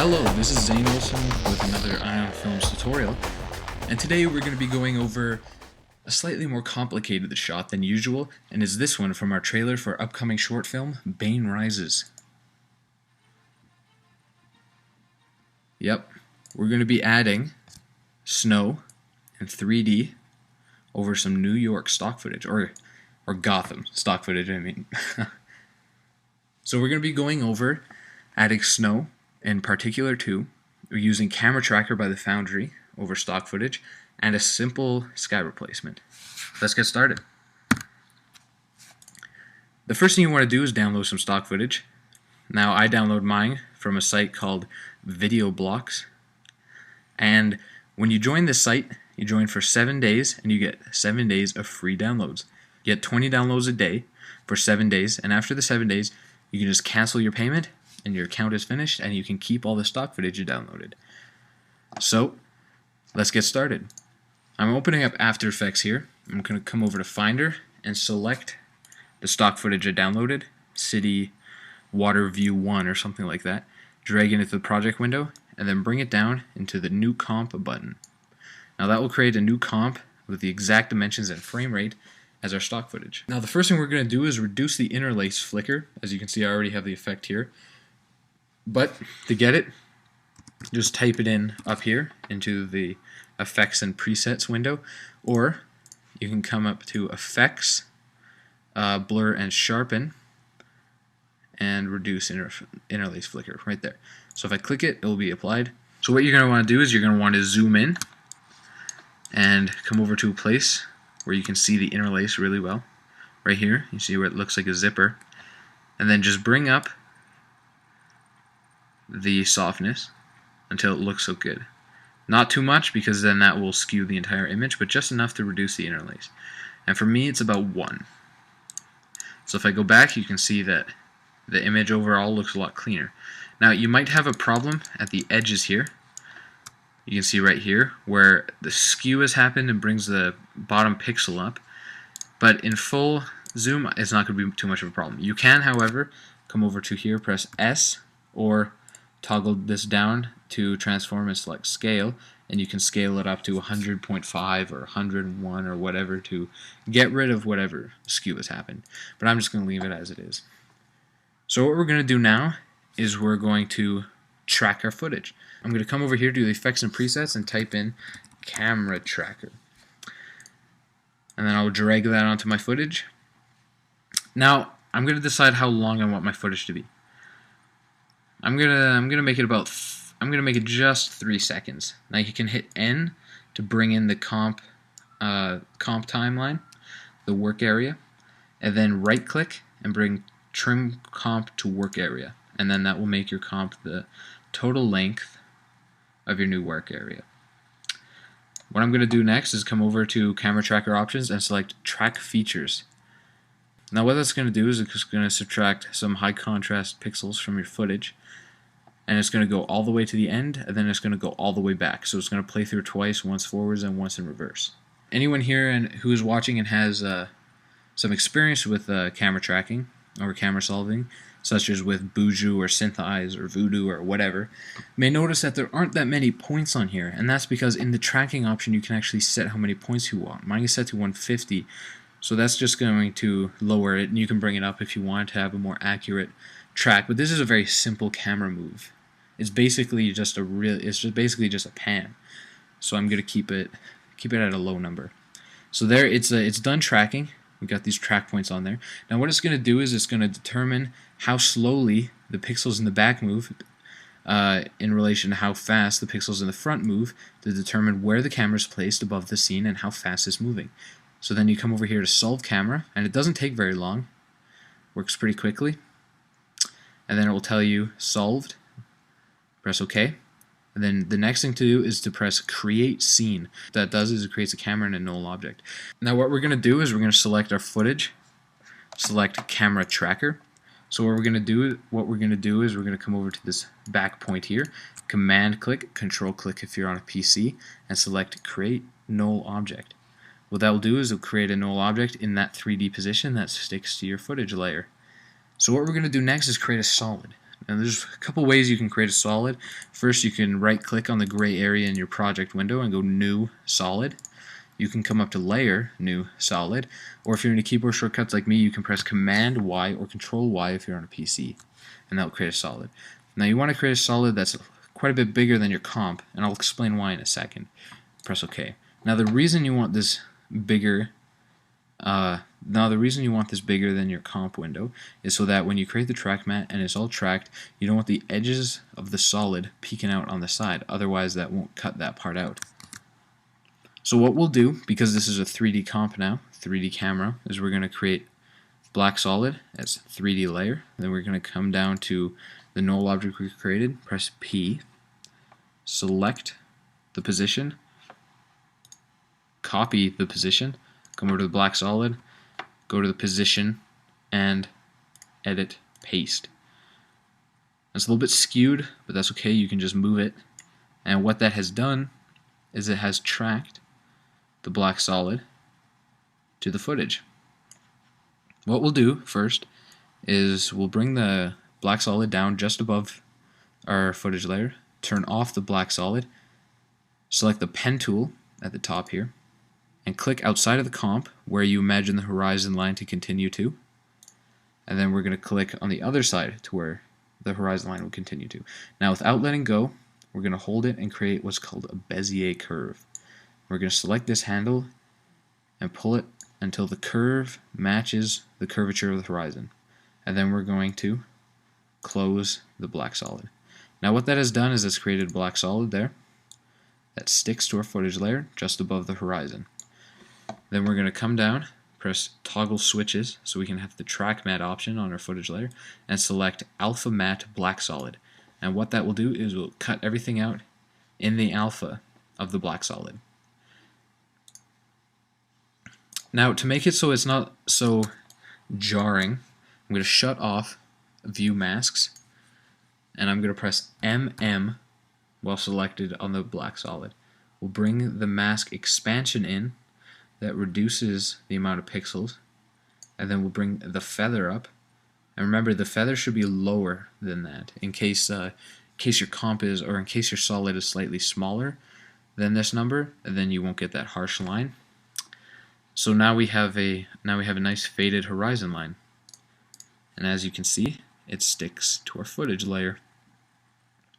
Hello, this is Zane with another Ion Films tutorial, and today we're going to be going over a slightly more complicated shot than usual, and is this one from our trailer for our upcoming short film, Bane Rises. Yep, we're going to be adding snow and 3D over some New York stock footage, or Gotham stock footage, I mean. So we're going to be going over adding snow in Particular 2, we're using CameraTracker by the Foundry over stock footage, and a simple sky replacement. Let's get started. The first thing you want to do is download some stock footage. Now I download mine from a site called Video Blocks, and when you join this site, you join for 7 days and you get 7 days of free downloads. You get 20 downloads a day for 7 days, and after the 7 days you can just cancel your payment and your account is finished, and you can keep all the stock footage you downloaded. So, let's get started. I'm opening up After Effects here. I'm going to come over to Finder and select the stock footage I downloaded, City Water View 1 or something like that, drag it into the project window, and then bring it down into the New Comp button. Now that will create a new comp with the exact dimensions and frame rate as our stock footage. Now the first thing we're going to do is reduce the interlace flicker. As you can see, I already have the effect here. But to get it, just type it in up here into the Effects and Presets window, or you can come up to Effects, Blur and Sharpen, and reduce interlace flicker right there. So if I click it, it will be applied. So what you're going to want to do is you're going to want to zoom in and come over to a place where you can see the interlace really well. Right here, you see where it looks like a zipper. And then just bring up the softness until it looks so good. Not too much, because then that will skew the entire image, but just enough to reduce the interlace. And for me, it's about 1. So if I go back, you can see that the image overall looks a lot cleaner. Now you might have a problem at the edges here. You can see right here where the skew has happened and brings the bottom pixel up, but in full zoom it's not going to be too much of a problem. You can, however, come over to here, press S, or toggle this down to transform and select scale, and you can scale it up to 100.5 or 101 or whatever to get rid of whatever skew has happened. But I'm just going to leave it as it is. So what we're going to do now is we're going to track our footage. I'm going to come over here to the Effects and Presets and type in CameraTracker. And then I'll drag that onto my footage. Now I'm going to decide how long I want my footage to be. I'm gonna make it just 3 seconds. Now you can hit N to bring in the comp timeline, the work area, and then right click and bring trim comp to work area, and then that will make your comp the total length of your new work area. What I'm gonna do next is come over to Camera Tracker options and select Track Features. Now what that's gonna do is it's just gonna subtract some high contrast pixels from your footage, and it's going to go all the way to the end, and then it's going to go all the way back. So it's going to play through twice, once forwards and once in reverse. Anyone here who is watching and has some experience with camera tracking or camera solving, such as with Buju or Synthesize or Voodoo or whatever, may notice that there aren't that many points on here, and that's because in the tracking option you can actually set how many points you want. Mine is set to 150, so that's just going to lower it, and you can bring it up if you want to have a more accurate track. But this is a very simple camera move. It's basically just a pan. So I'm gonna keep it at a low number. So there, it's done tracking. We got these track points on there. Now what it's gonna do is it's gonna determine how slowly the pixels in the back move in relation to how fast the pixels in the front move, to determine where the camera is placed above the scene and how fast it's moving. So then you come over here to Solve Camera, and it doesn't take very long. Works pretty quickly. And then it will tell you solved. Press OK, and then the next thing to do is to press Create Scene. What that does is it creates a camera and a null object. Now what we're going to do is we're going to select our footage, select Camera Tracker. So what we're going to do is we're going to come over to this back point here, Command click, Control click if you're on a PC, and select Create Null Object. What that will do is it'll create a null object in that 3D position that sticks to your footage layer. So what we're going to do next is create a solid. And there's a couple ways you can create a solid. First, you can right click on the gray area in your project window and go New Solid. You can come up to Layer, New Solid, or if you're into keyboard shortcuts like me, you can press Command Y or Control Y if you're on a PC, and that'll create a solid. Now you want to create a solid that's quite a bit bigger than your comp, and I'll explain why in a second. Press OK. Now the reason you want this bigger than your comp window is so that when you create the track mat and it's all tracked, you don't want the edges of the solid peeking out on the side, otherwise that won't cut that part out. So what we'll do, because this is a 3D comp now, 3D camera, is we're going to create black solid as 3D layer. Then we're going to come down to the null object we created, press P, select the position, copy the position, come over to the black solid, go to the position, and edit paste. It's a little bit skewed, but that's okay, you can just move it. And what that has done is it has tracked the black solid to the footage. What we'll do first is we'll bring the black solid down just above our footage layer, turn off the black solid, select the pen tool at the top here, and click outside of the comp where you imagine the horizon line to continue to, and then we're going to click on the other side to where the horizon line will continue to. Now without letting go, we're going to hold it and create what's called a Bezier curve. We're going to select this handle and pull it until the curve matches the curvature of the horizon, and then we're going to close the black solid. Now what that has done is it's created a black solid there that sticks to our footage layer just above the horizon. Then we're going to come down, press toggle switches so we can have the track matte option on our footage layer, and select alpha matte black solid. And what that will do is we'll cut everything out in the alpha of the black solid. Now to make it so it's not so jarring, I'm going to shut off view masks, and I'm going to press MM while selected on the black solid. We'll bring the mask expansion in that reduces the amount of pixels, and then we'll bring the feather up. And remember, the feather should be lower than that in case your comp is, or in case your solid is slightly smaller than this number, and then you won't get that harsh line. So now we have a nice faded horizon line, and as you can see, it sticks to our footage layer.